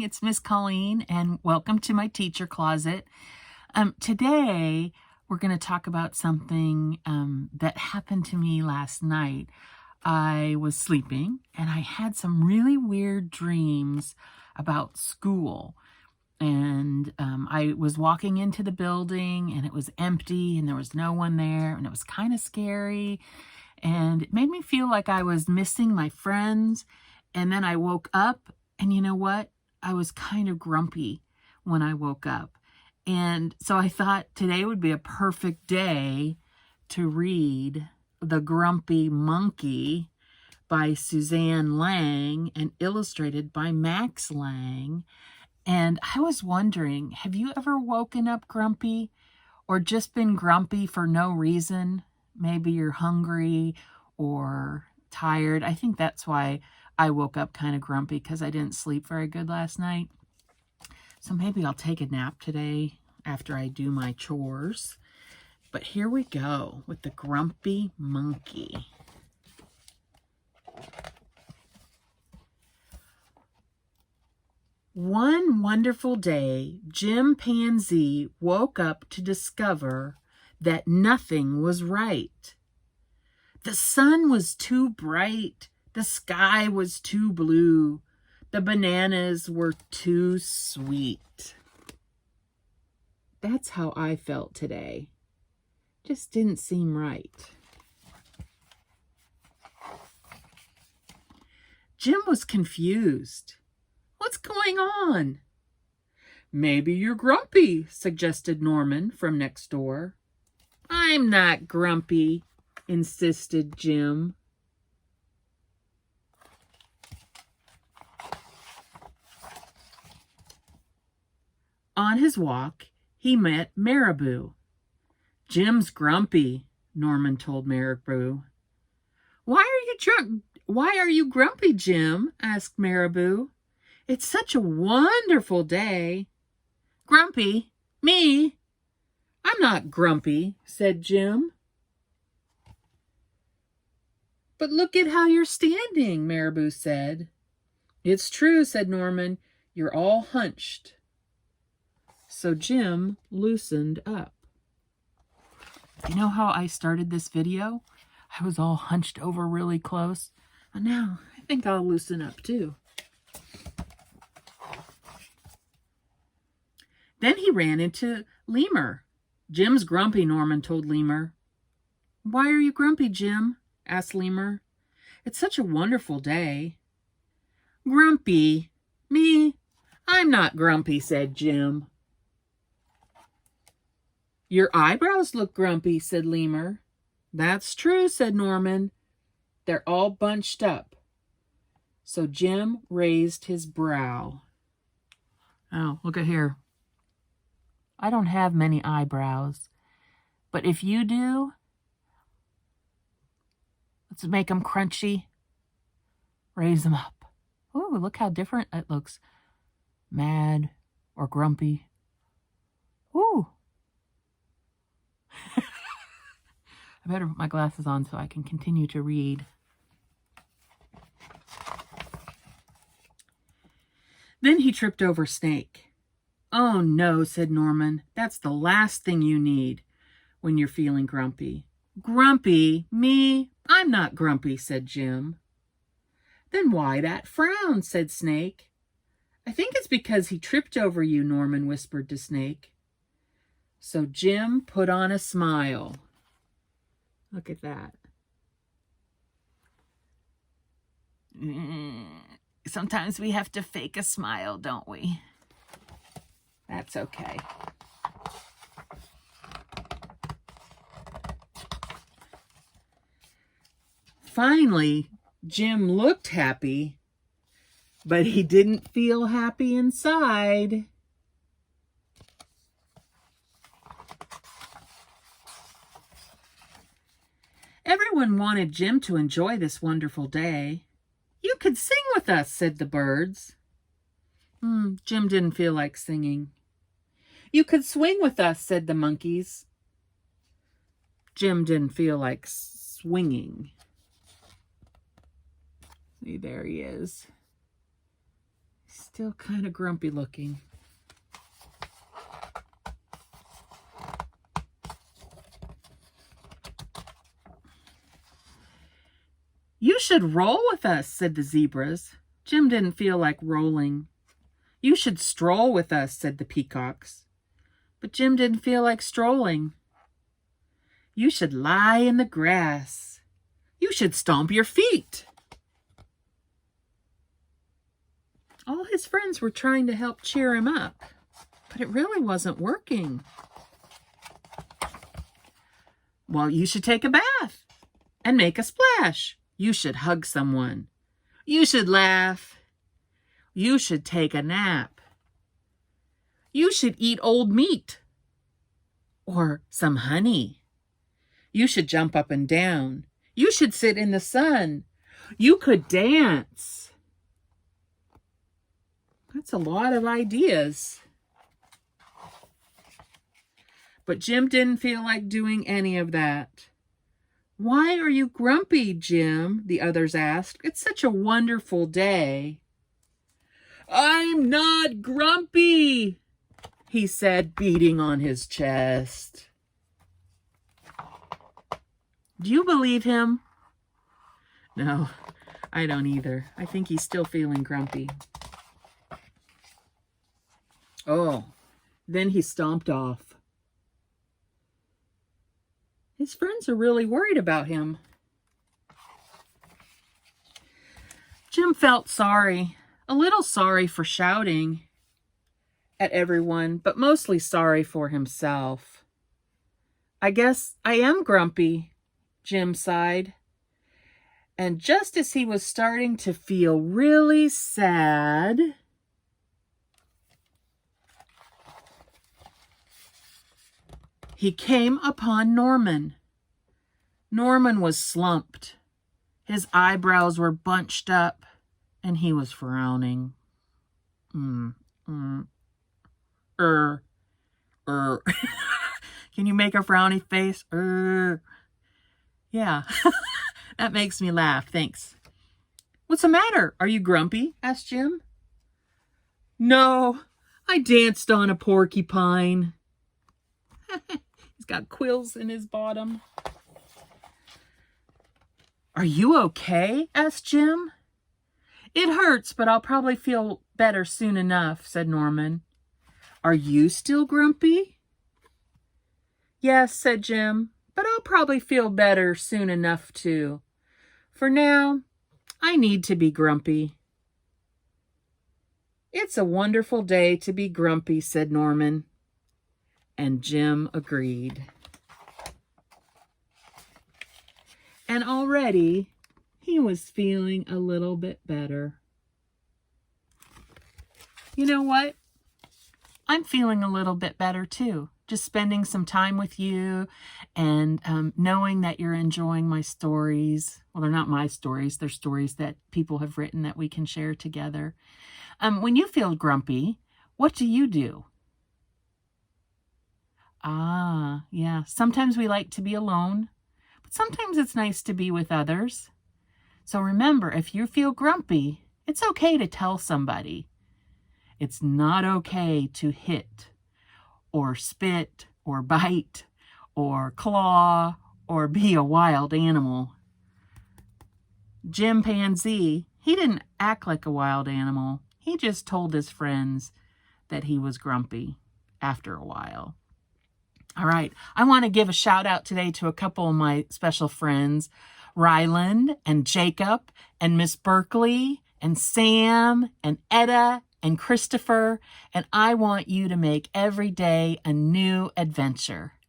It's Miss Colleen, and welcome to my teacher closet. Today, we're going to talk about something that happened to me last night. I was sleeping, and I had some really weird dreams about school. And I was walking into the building, and it was empty, and there was no one there, and it was kind of scary. And it made me feel like I was missing my friends. And then I woke up, and you know what? I was kind of grumpy when I woke up. And so I thought today would be a perfect day to read The Grumpy Monkey by Suzanne Lang and illustrated by Max Lang. And I was wondering, have you ever woken up grumpy or just been grumpy for no reason? Maybe you're hungry or tired. I think that's why I woke up kind of grumpy, because I didn't sleep very good last night. So maybe I'll take a nap today after I do my chores. But here we go with The Grumpy Monkey. One wonderful day, Chimpanzee woke up to discover that nothing was right. The sun was too bright. The sky was too blue. The bananas were too sweet. That's how I felt today. Just didn't seem right. Jim was confused. What's going on? Maybe you're grumpy, suggested Norman from next door. I'm not grumpy, insisted Jim. On his walk, he met Marabou. Jim's grumpy, Norman told Marabou. Why are you grumpy, Jim? Asked Marabou. It's such a wonderful day. Grumpy? Me? I'm not grumpy, said Jim. But look at how you're standing, Marabou said. It's true, said Norman. You're all hunched. So Jim loosened up. You know how I started this video? I was all hunched over really close. And now I think I'll loosen up too. Then he ran into Lemur. Jim's grumpy, Norman told Lemur. Why are you grumpy, Jim? Asked Lemur. It's such a wonderful day. Grumpy? Me? I'm not grumpy, said Jim. Your eyebrows look grumpy, said Lemur. That's true, said Norman. They're all bunched up. So Jim raised his brow. Oh, look at here. I don't have many eyebrows, but if you do, let's make them crunchy. Raise them up. Ooh, look how different it looks. Mad or grumpy. Ooh. I better put my glasses on so I can continue to read. Then he tripped over Snake. Oh no, said Norman. That's the last thing you need when you're feeling grumpy. Grumpy? Me? I'm not grumpy, said Jim. Then why that frown, said Snake. I think it's because he tripped over you, Norman whispered to Snake. So Jim put on a smile. Look at that. Sometimes we have to fake a smile, don't we? That's okay. Finally, Jim looked happy, but he didn't feel happy inside. Everyone wanted Jim to enjoy this wonderful day. You could sing with us, said the birds. Jim didn't feel like singing. You could swing with us, said the monkeys. Jim didn't feel like swinging. See, there he is. Still kind of grumpy looking. You should roll with us, said the zebras. Jim didn't feel like rolling. You should stroll with us, said the peacocks. But Jim didn't feel like strolling. You should lie in the grass. You should stomp your feet. All his friends were trying to help cheer him up, but it really wasn't working. Well, you should take a bath and make a splash. You should hug someone. You should laugh. You should take a nap. You should eat old meat or some honey. You should jump up and down. You should sit in the sun. You could dance. That's a lot of ideas. But Jim didn't feel like doing any of that. Why are you grumpy, Jim? The others asked. It's such a wonderful day. I'm not grumpy, he said, beating on his chest. Do you believe him? No, I don't either. I think he's still feeling grumpy. Oh, then he stomped off. His friends are really worried about him. Jim felt sorry, a little sorry for shouting at everyone, but mostly sorry for himself. I guess I am grumpy, Jim sighed. And just as he was starting to feel really sad, he came upon Norman. Norman was slumped. His eyebrows were bunched up, and he was frowning. Can you make a frowny face? Yeah, that makes me laugh. Thanks. What's the matter? Are you grumpy? Asked Jim. No, I danced on a porcupine. He's got quills in his bottom. Are you okay? Asked Jim. It hurts, but I'll probably feel better soon enough, said Norman. Are you still grumpy? Yes, said Jim, but I'll probably feel better soon enough too. For now, I need to be grumpy. It's a wonderful day to be grumpy, said Norman. And Jim agreed. And already he was feeling a little bit better. You know what? I'm feeling a little bit better too. Just spending some time with you and knowing that you're enjoying my stories. Well, they're not my stories. They're stories that people have written that we can share together. When you feel grumpy, what do you do? Yeah. Sometimes we like to be alone, but sometimes it's nice to be with others. So remember, if you feel grumpy, it's okay to tell somebody. It's not okay to hit or spit or bite or claw or be a wild animal. Chimpanzee, he didn't act like a wild animal. He just told his friends that he was grumpy after a while. All right, I want to give a shout out today to a couple of my special friends, Ryland and Jacob and Miss Berkeley and Sam and Etta and Christopher. And I want you to make every day a new adventure.